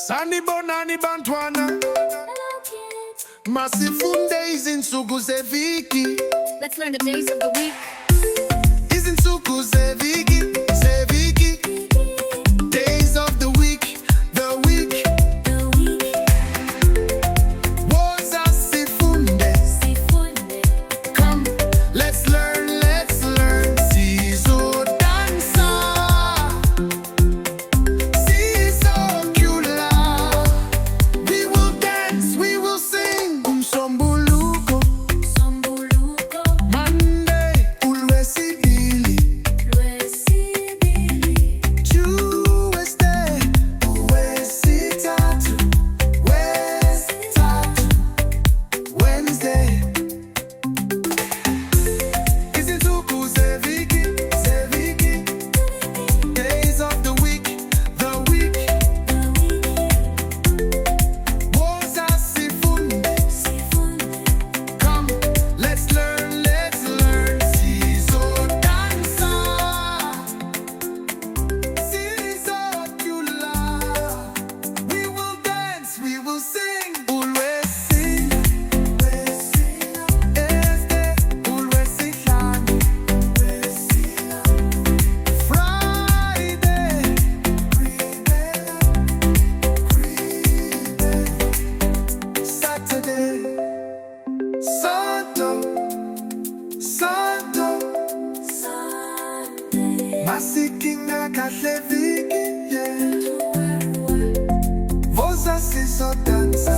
Sanibonani bantwana. Hello, kids. Masifunde izinsuku zeviki. Let's learn the days of the week. Izinsuku zeviki. Days of the week. The week. Woza sifunde. Come, let's learn. Sizodansa. Sizokula. We will dance, we will sing. uMsombuluko. Monday, uLwesibili. Tuesday, uLwesithathu. Wednesday. Izinsuku zeviki. Days of the week. Woza sifunde. Come, let's learn. Sizodansa. Sizokula. We will dance, we will sing. uLwesine. uLwesihlanu. Friday. Saturday. Sonto. Masikinga kahle viki, yeah. Voza sizodansa.